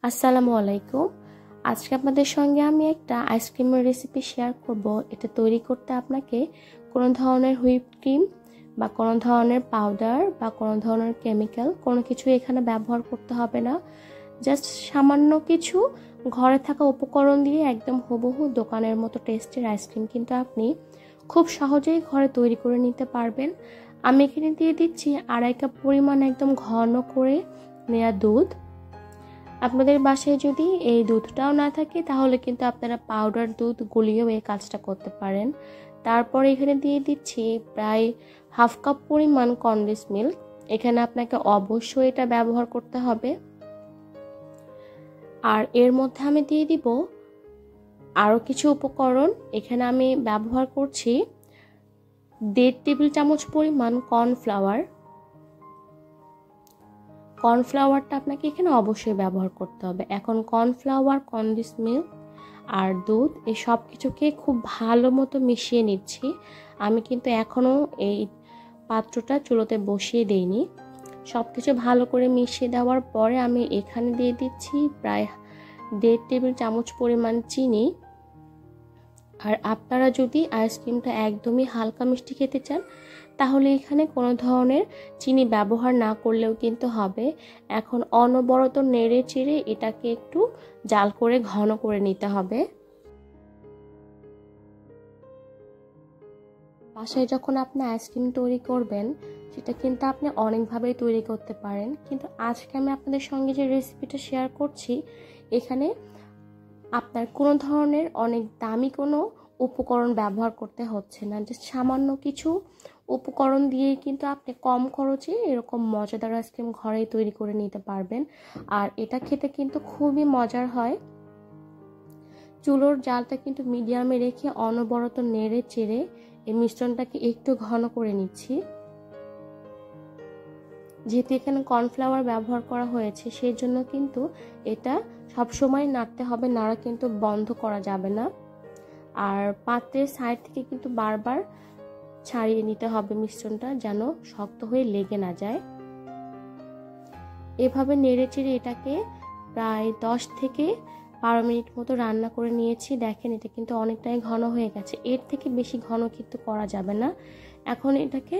আসসালামু আলাইকুম। আজকে আপনাদের সঙ্গে আমি একটা আইসক্রিমের রেসিপি শেয়ার করব। এটা তৈরি করতে আপনাকে কোনো ধরনের হুইপ ক্রিম বা কোনো ধরনের পাউডার বা কোনো ধরনের কেমিক্যাল কোনো কিছু এখানে ব্যবহার করতে হবে না। জাস্ট সামান্য কিছু ঘরে থাকা উপকরণ দিয়ে একদম হুবহু দোকানের মতো টেস্টের আইসক্রিম কিন্তু আপনি খুব সহজেই ঘরে তৈরি করে নিতে পারবেন। আমি এখানে দিয়ে দিচ্ছি 2.5 কাপ পরিমাণ একদম ঘন করে নেওয়া দুধ। আপনাদের বাসায় যদি এই দুধটাও না থাকে তাহলে কিন্তু আপনারা পাউডার দুধ গুলিয়েও এই কাজটা করতে পারেন। তারপর এখানে দিয়ে দিচ্ছি প্রায় 1/2 কাপ পরিমাণ কনডেন্স মিল্ক। এখানে আপনাকে অবশ্যই এটা ব্যবহার করতে হবে। আর এর মধ্যে আমি দিয়ে দিব আরও কিছু উপকরণ। এখানে আমি ব্যবহার করছি 1.5 টেবিল চামচ পরিমাণ কর্নফ্লাওয়ারটা আপনাকে এখানে অবশ্যই ব্যবহার করতে হবে। এখন কর্নফ্লাওয়ার, কনডেন্স মিল্ক আর দুধ এই সব কিছুকে খুব ভালো মতো মিশিয়ে নিচ্ছি। আমি কিন্তু এখনও এই পাত্রটা চুলোতে বসিয়ে দেইনি। সব কিছু ভালো করে মিশিয়ে দেওয়ার পরে আমি এখানে দিয়ে দিচ্ছি প্রায় 1.5 টেবিল চামচ পরিমাণ চিনি। আর আপনারা যদি আইসক্রিমটা একদমই হালকা মিষ্টি খেতে চান তাহলে এখানে কোনো ধরনের চিনি ব্যবহার না করলেও কিন্তু হবে। এখন অনবরত নেড়ে চেড়ে এটাকে একটু জাল করে ঘন করে নিতে হবে। বাসায় যখন আপনি আইসক্রিম তৈরি করবেন সেটা কিন্তু আপনি অনেকভাবেই তৈরি করতে পারেন, কিন্তু আজকে আমি আপনাদের সঙ্গে যে রেসিপিটা শেয়ার করছি এখানে আপনার কোনো ধরনের অনেক দামি কোনো উপকরণ ব্যবহার করতে হচ্ছে না। জাস্ট সামান্য কিছু উপকরণ দিয়ে কিন্তু আপনি কম খরচে এরকম মজাদার আইসক্রিম ঘরেই তৈরি করে নিতে পারবেন। আর এটা খেতে কিন্তু খুবই মজার হয়। চুলোর জালটা কিন্তু মিডিয়ামে রেখে অনবরত নেড়ে চেড়ে এই মিশ্রণটাকে একটু ঘন করে নিচ্ছি। যেহেতু এখানে কর্নফ্লাওয়ার ব্যবহার করা হয়েছে সেই জন্য কিন্তু এটা সবসময় নাড়তে হবে, নাড়া কিন্তু বন্ধ করা যাবে না। আর পাত্রের সাইড থেকে কিন্তু বারবার ছাড়িয়ে নিতে হবে মিশ্রণটা, যেন শক্ত হয়ে লেগে না যায়। এভাবে নেড়ে চেড়ে এটাকে প্রায় 10 থেকে 12 মিনিট মতো রান্না করে নিয়েছি। দেখেন এটা কিন্তু অনেকটাই ঘন হয়ে গেছে, এর থেকে বেশি ঘন কিন্তু করা যাবে না। এখন এটাকে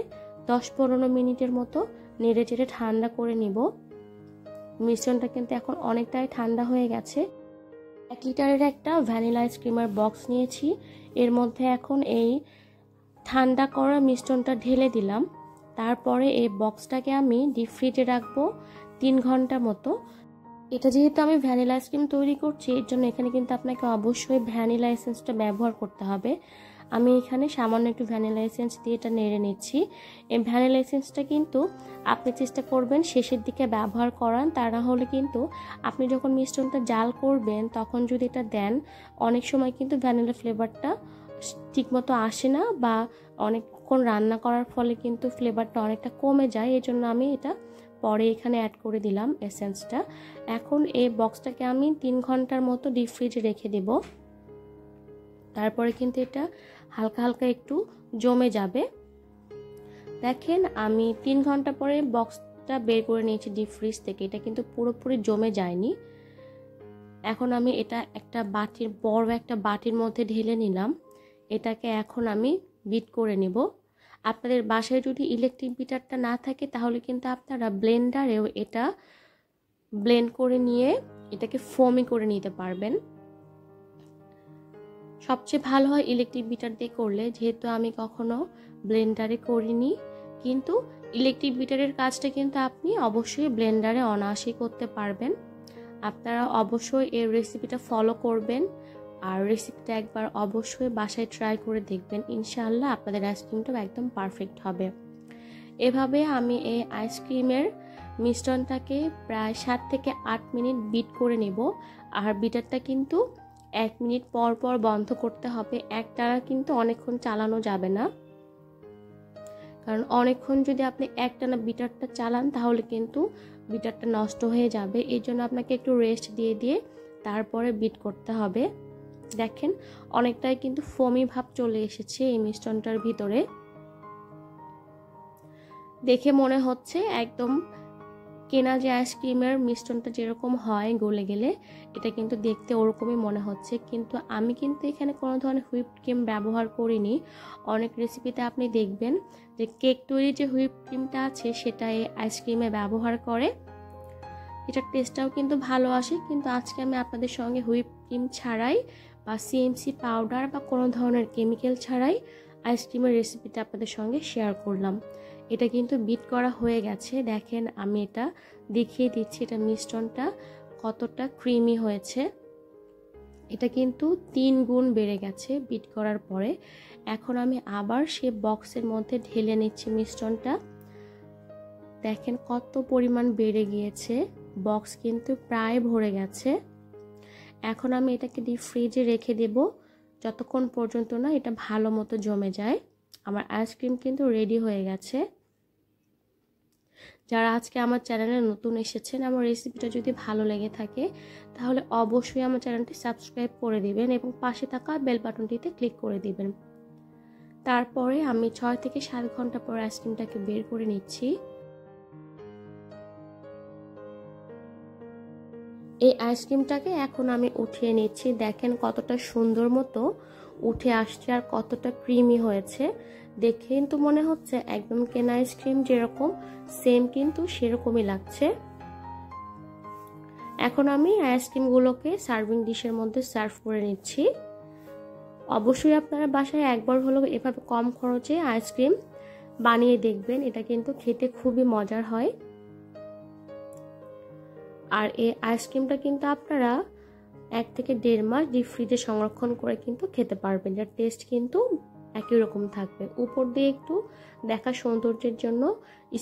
10-15 মিনিটের মতো নেড়ে চেড়ে ঠান্ডা করে নিব। মিশ্রণটা কিন্তু এখন অনেকটাই ঠান্ডা হয়ে গেছে। 1 লিটারের একটা ভ্যানিলা আইসক্রিমের বক্স নিয়েছি। এর মধ্যে এখন এই ঠান্ডা করা মিশ্রণটা ঢেলে দিলাম। তারপরে এই বক্সটাকে আমি ডিপ ফ্রিজে রাখবো 3 ঘন্টা মতো। এটা যেহেতু আমি ভ্যানিলা আইসক্রিম তৈরি করছি এর জন্য এখানে কিন্তু আপনাকে অবশ্যই ভ্যানিলা এসেন্সটা ব্যবহার করতে হবে। আমি এখানে সামান্য একটু ভ্যানিলা এসেন্স দিয়ে এটা নেড়ে নিচ্ছি। এই ভ্যানিলা এসেন্সটা কিন্তু আপনি চেষ্টা করবেন শেষের দিকে ব্যবহার করান, তা না হলে কিন্তু আপনি যখন মিশ্রণটা জাল করবেন তখন যদি এটা দেন অনেক সময় কিন্তু ভ্যানিলা ফ্লেভারটা ঠিকমতো আসে না, বা অনেকক্ষণ রান্না করার ফলে কিন্তু ফ্লেভারটা অনেকটা কমে যায়। এই জন্য আমি এটা পরে এখানে অ্যাড করে দিলাম এসেন্সটা। এখন এই বক্সটাকে আমি 3 ঘন্টার মতো ডিপ ফ্রিজে রেখে দেব। তারপরে কিন্তু এটা হালকা হালকা একটু জমে যাবে। দেখেন আমি 3 ঘন্টা পরে বক্সটা বের করে নিয়েছি ডিপ ফ্রিজ থেকে। এটা কিন্তু পুরোপুরি জমে যায়নি। এখন আমি এটা একটা বড় একটা বাটির মধ্যে ঢেলে নিলাম। এটাকে এখন আমি বিট করে নিব। আপনাদের বাসায় যদি ইলেকট্রিক বিটারটা না থাকে তাহলে কিন্তু আপনারা ব্লেন্ডারেও এটা ব্লেন্ড করে নিয়ে এটাকে ফোমি করে নিতে পারবেন। সবচেয়ে ভালো হয় ইলেকট্রিক বিটার দিয়ে করলে, যেহেতু আমি কখনো ব্লেন্ডারে করিনি। কিন্তু ইলেকট্রিক বিটারের কাজটা কিন্তু আপনি অবশ্যই ব্লেন্ডারে অনায়াসেই করতে পারবেন। আপনারা অবশ্যই এই রেসিপিটা ফলো করবেন আর রেসিপিটা একবার অবশ্যই বাসায় ট্রাই করে দেখবেন। ইনশাআল্লাহ আপনাদের আইসক্রিমটাও একদম পারফেক্ট হবে। এভাবে আমি এই আইসক্রিমের মিশ্রণটাকে প্রায় 7 থেকে 8 মিনিট বিট করে নেব। আর বিটারটা কিন্তু 1 মিনিট পর পর বন্ধ করতে হবে। একটানা কিন্তু অনেকক্ষণ চালানো যাবে না, কারণ অনেকক্ষণ যদি আপনি একটানা বিটারটা চালান তাহলে কিন্তু বিটারটা নষ্ট হয়ে যাবে। এই জন্য আপনাকে একটু রেস্ট দিয়ে দিয়ে তারপরে বিট করতে হবে। দেখেন অনেকটাই কিন্তু ফোমি ভাব চলে এসেছে এই মিশ্রণটার ভিতরে। দেখে মনে হচ্ছে একদম কেনা যে আইসক্রিমের মিশ্রণটা যেরকম হয় গলে গেলে, এটা কিন্তু দেখতে ওরকমই মনে হচ্ছে। কিন্তু আমি কিন্তু এখানে কোনো ধরনের হুইপ ক্রিম ব্যবহার করিনি। অনেক রেসিপিতে আপনি দেখবেন যে কেক তৈরির যে হুইপ ক্রিমটা আছে সেটা এই আইসক্রিমে ব্যবহার করে, এটার টেস্টটাও কিন্তু ভালো আসে। কিন্তু আজকে আমি আপনাদের সঙ্গে হুইপ ক্রিম ছাড়াই বা সিএমসি পাউডার বা কোনো ধরনের কেমিক্যাল ছাড়াই আইসক্রিমের রেসিপিটা আপনাদের সঙ্গে শেয়ার করলাম। এটা কিন্তু বিট করা হয়ে গেছে, দেখেন আমি এটা দেখিয়ে দিচ্ছি এটা মিশ্রণটা কতটা ক্রিমি হয়েছে। এটা কিন্তু 3 গুণ বেড়ে গেছে বিট করার পরে। এখন আমি আবার সে বক্সের মধ্যে ঢেলে নিচ্ছি মিশ্রণটা। দেখেন কত পরিমাণ বেড়ে গিয়েছে, বক্স কিন্তু প্রায় ভরে গেছে। এখন আমি এটাকে ডিপ ফ্রিজে রেখে দেব যতক্ষণ পর্যন্ত না এটা ভালো মতো জমে যায়। আমার আইসক্রিম কিন্তু রেডি হয়ে গেছে। যারা আজকে আমার চ্যানেলে নতুন এসেছেন, আমার রেসিপিটা যদি ভালো লেগে থাকে তাহলে অবশ্যই আমার চ্যানেলটি সাবস্ক্রাইব করে দিবেন এবং পাশে থাকা বেল বাটনটিতে ক্লিক করে দিবেন। তারপরে আমি 6 থেকে 7 ঘন্টা পর আইসক্রিমটাকে বের করে নিচ্ছি। এই আইসক্রিমটাকে এখন আমি উঠিয়ে নিচ্ছি। দেখেন কতটা সুন্দর মতো উঠে আসছে আর কতটা ক্রিমি হয়েছে। দেখে কিন্তু মনে হচ্ছে একদম কেনা আইসক্রিম যেরকম সেম কিন্তু সেরকমই লাগছে। এখন আমি আইসক্রিমগুলোকে সার্ভিং ডিশের মধ্যে সার্ভ করে নিচ্ছি। অবশ্যই আপনারা বাসায় একবার হলেও এভাবে কম খরচে আইসক্রিম বানিয়ে দেখবেন, এটা কিন্তু খেতে খুবই মজার হয়। আর এই আইসক্রিমটা কিন্তু আপনারা 1 থেকে 1.5 মাস ডিপ ফ্রিজে সংরক্ষণ করে কিন্তু খেতে পারবেন, যার টেস্ট কিন্তু একই রকম থাকবে। উপর দিয়ে একটু দেখা সৌন্দর্যের জন্য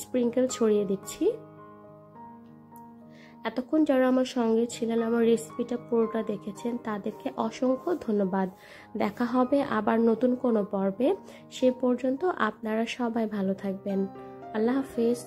স্প্রিঙ্কেল ছড়িয়ে দিচ্ছি। এতক্ষণ যারা আমার সঙ্গে ছিলেন, আমার রেসিপিটা পুরোটা দেখেছেন, তাদেরকে অসংখ্য ধন্যবাদ। দেখা হবে আবার নতুন কোনো পর্বে। সে পর্যন্ত আপনারা সবাই ভালো থাকবেন। আল্লাহ হাফেজ।